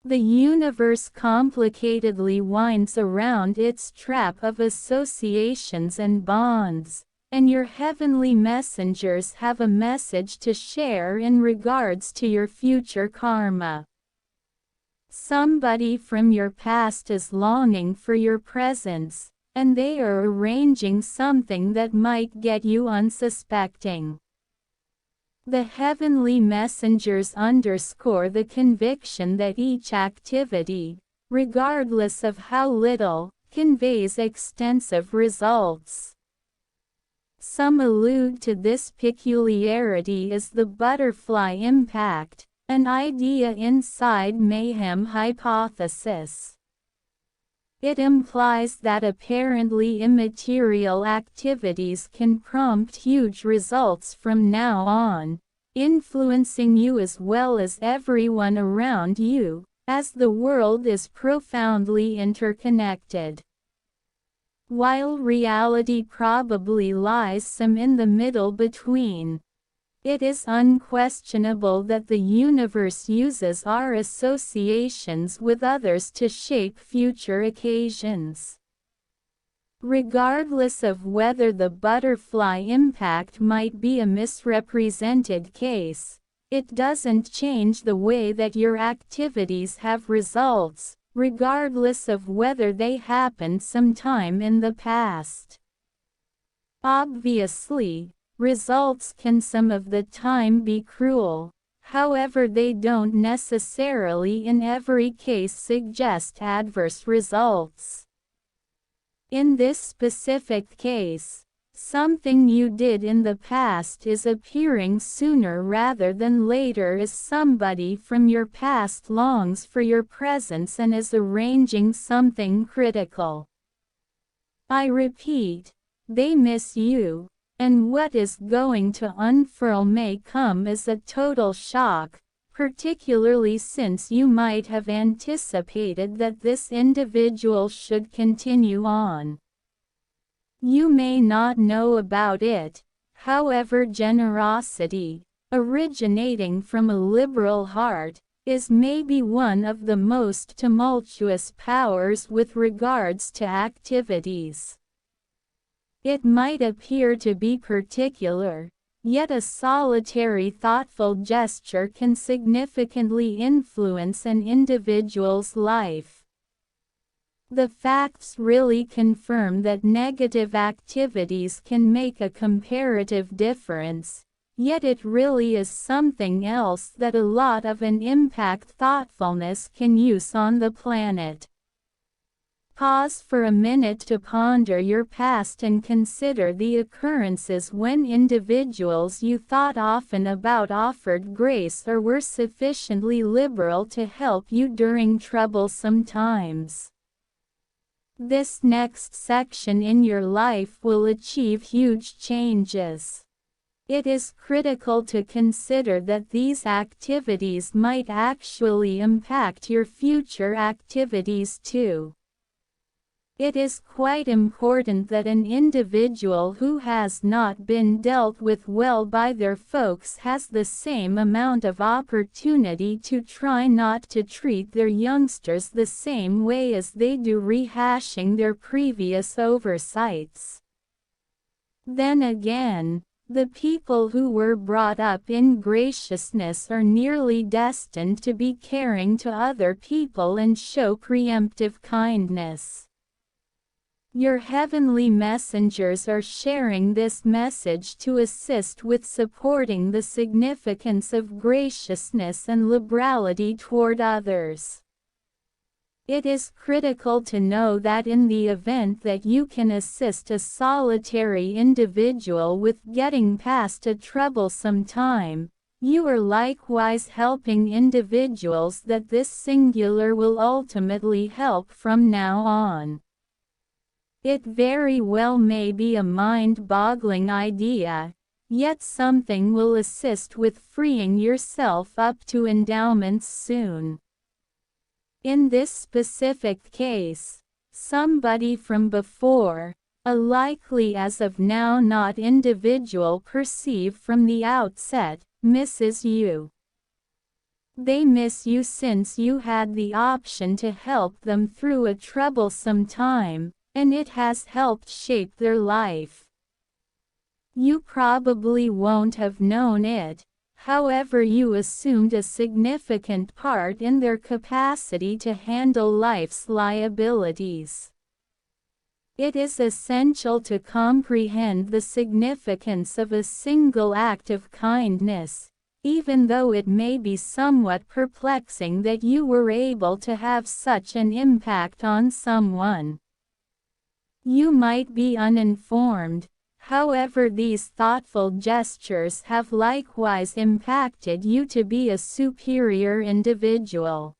The universe complicatedly winds around its trap of associations and bonds, and your heavenly messengers have a message to share in regards to your future karma. Somebody from your past is longing for your presence, and they are arranging something that might get you unsuspecting. The heavenly messengers underscore the conviction that each activity, regardless of how little, conveys extensive results. Some allude to this peculiarity as the butterfly impact, an idea inside Mayhem hypothesis. It implies that apparently immaterial activities can prompt huge results from now on, influencing you as well as everyone around you, as the world is profoundly interconnected. While reality probably lies some in the middle between, it is unquestionable that the universe uses our associations with others to shape future occasions. Regardless of whether the butterfly impact might be a misrepresented case, it doesn't change the way that your activities have results, regardless of whether they happened sometime in the past. Obviously, results can some of the time be cruel, however they don't necessarily in every case suggest adverse results. In this specific case, something you did in the past is appearing sooner rather than later as somebody from your past longs for your presence and is arranging something critical. I repeat, they miss you. And what is going to unfurl may come as a total shock, particularly since you might have anticipated that this individual should continue on. You may not know about it, however generosity, originating from a liberal heart, is maybe one of the most tumultuous powers with regards to activities. It might appear to be particular, yet a solitary thoughtful gesture can significantly influence an individual's life. The facts really confirm that negative activities can make a comparative difference, yet it really is something else that a lot of an impact thoughtfulness can use on the planet. Pause for a minute to ponder your past and consider the occurrences when individuals you thought often about offered grace or were sufficiently liberal to help you during troublesome times. This next section in your life will achieve huge changes. It is critical to consider that these activities might actually impact your future activities too. It is quite important that an individual who has not been dealt with well by their folks has the same amount of opportunity to try not to treat their youngsters the same way as they do, rehashing their previous oversights. Then again, the people who were brought up in graciousness are nearly destined to be caring to other people and show preemptive kindness. Your heavenly messengers are sharing this message to assist with supporting the significance of graciousness and liberality toward others. It is critical to know that in the event that you can assist a solitary individual with getting past a troublesome time, you are likewise helping individuals that this singular will ultimately help from now on. It very well may be a mind-boggling idea, yet something will assist with freeing yourself up to endowments soon. In this specific case, somebody from before, a likely as of now not individual perceived from the outset, misses you. They miss you since you had the option to help them through a troublesome time, and it has helped shape their life. You probably won't have known it, however you assumed a significant part in their capacity to handle life's liabilities. It is essential to comprehend the significance of a single act of kindness, even though it may be somewhat perplexing that you were able to have such an impact on someone. You might be uninformed, however these thoughtful gestures have likewise impacted you to be a superior individual.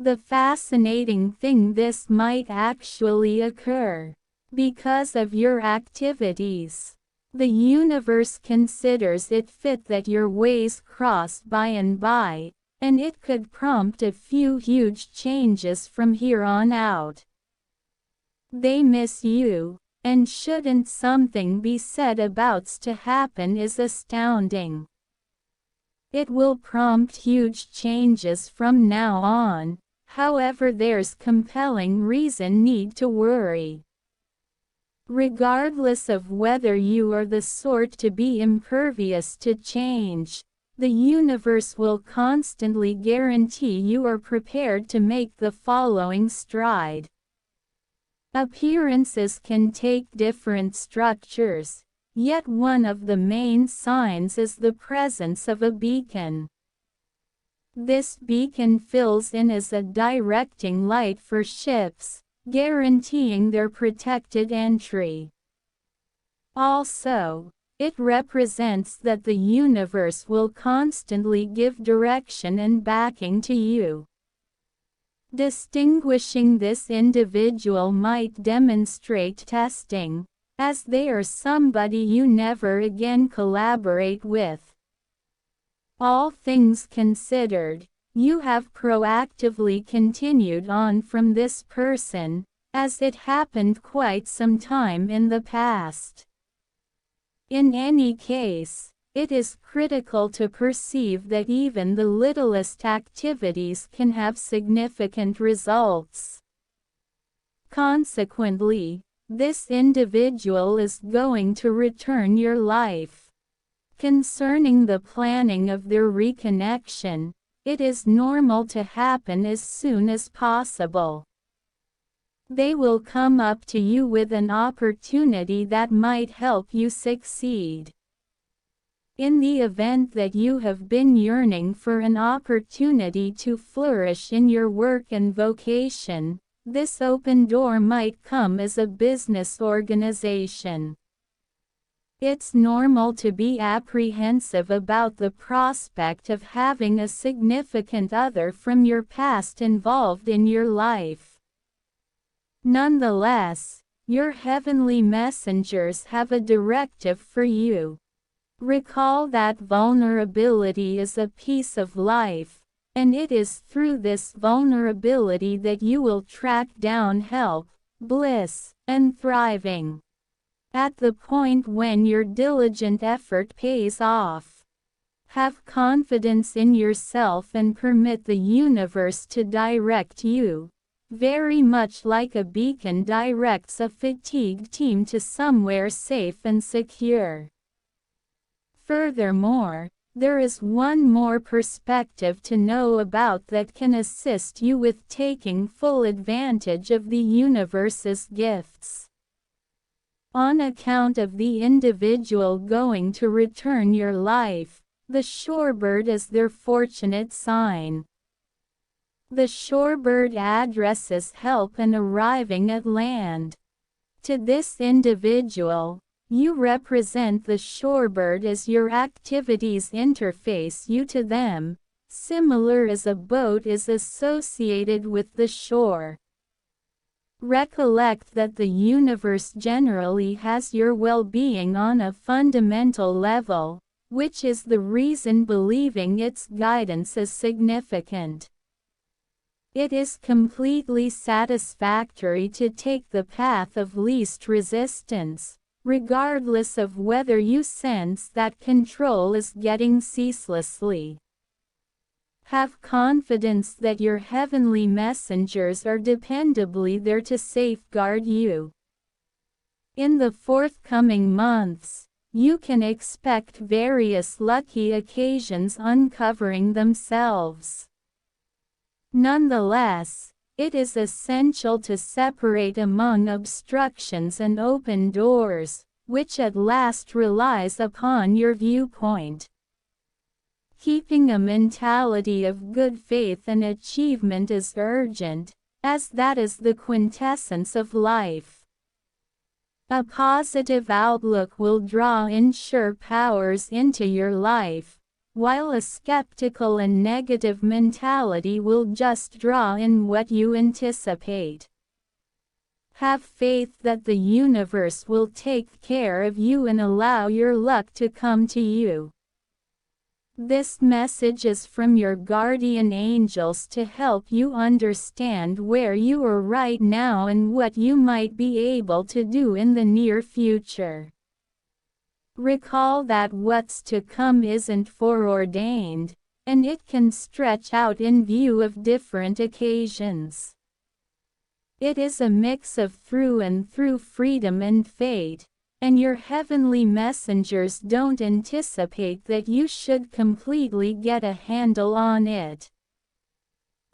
The fascinating thing, this might actually occur because of your activities. The universe considers it fit that your ways cross by and by, and it could prompt a few huge changes from here on out. They miss you, and shouldn't something be said about's to happen is astounding. It will prompt huge changes from now on. However, there's compelling reason need to worry. Regardless of whether you are the sort to be impervious to change, the universe will constantly guarantee you are prepared to make the following stride. Appearances can take different structures, yet one of the main signs is the presence of a beacon. This beacon fills in as a directing light for ships, guaranteeing their protected entry. Also, it represents that the universe will constantly give direction and backing to you. Distinguishing this individual might demonstrate testing, as they are somebody you never again collaborate with. All things considered, you have proactively continued on from this person, as it happened quite some time in the past. In any case, it is critical to perceive that even the littlest activities can have significant results. Consequently, this individual is going to return your life. Concerning the planning of their reconnection, it is normal to happen as soon as possible. They will come up to you with an opportunity that might help you succeed. In the event that you have been yearning for an opportunity to flourish in your work and vocation, this open door might come as a business organization. It's normal to be apprehensive about the prospect of having a significant other from your past involved in your life. Nonetheless, your heavenly messengers have a directive for you. Recall that vulnerability is a piece of life, and it is through this vulnerability that you will track down help, bliss, and thriving. At the point when your diligent effort pays off. Have confidence in yourself and permit the universe to direct you, very much like a beacon directs a fatigued team to somewhere safe and secure. Furthermore, there is one more perspective to know about that can assist you with taking full advantage of the universe's gifts. On account of the individual going to return your life, the shorebird is their fortunate sign. The shorebird addresses help in arriving at land. To this individual, you represent the shorebird as your activities interface you to them, similar as a boat is associated with the shore. Recollect that the universe generally has your well-being on a fundamental level, which is the reason believing its guidance is significant. It is completely satisfactory to take the path of least resistance, regardless of whether you sense that control is getting ceaselessly. Have confidence that your heavenly messengers are dependably there to safeguard you. In the forthcoming months, you can expect various lucky occasions uncovering themselves. Nonetheless, it is essential to separate among obstructions and open doors, which at last relies upon your viewpoint. Keeping a mentality of good faith and achievement is urgent, as that is the quintessence of life. A positive outlook will draw in sure powers into your life, while a skeptical and negative mentality will just draw in what you anticipate. Have faith that the universe will take care of you and allow your luck to come to you. This message is from your guardian angels to help you understand where you are right now and what you might be able to do in the near future. Recall that what's to come isn't foreordained, and it can stretch out in view of different occasions. It is a mix of through and through freedom and fate, and your heavenly messengers don't anticipate that you should completely get a handle on it.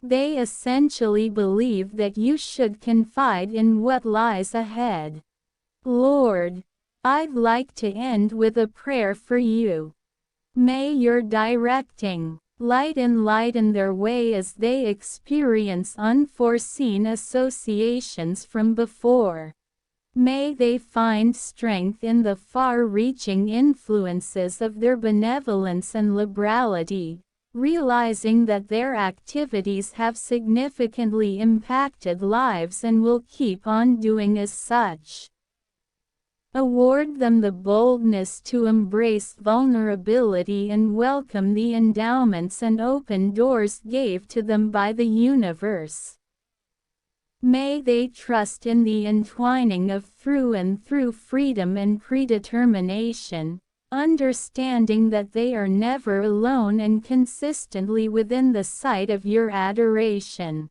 They essentially believe that you should confide in what lies ahead. Lord, I'd like to end with a prayer for you. May your directing light enlighten their way as they experience unforeseen associations from before. May they find strength in the far-reaching influences of their benevolence and liberality, realizing that their activities have significantly impacted lives and will keep on doing as such. Award them the boldness to embrace vulnerability and welcome the endowments and open doors gave to them by the universe. May they trust in the entwining of through and through freedom and predetermination, understanding that they are never alone and consistently within the sight of your adoration.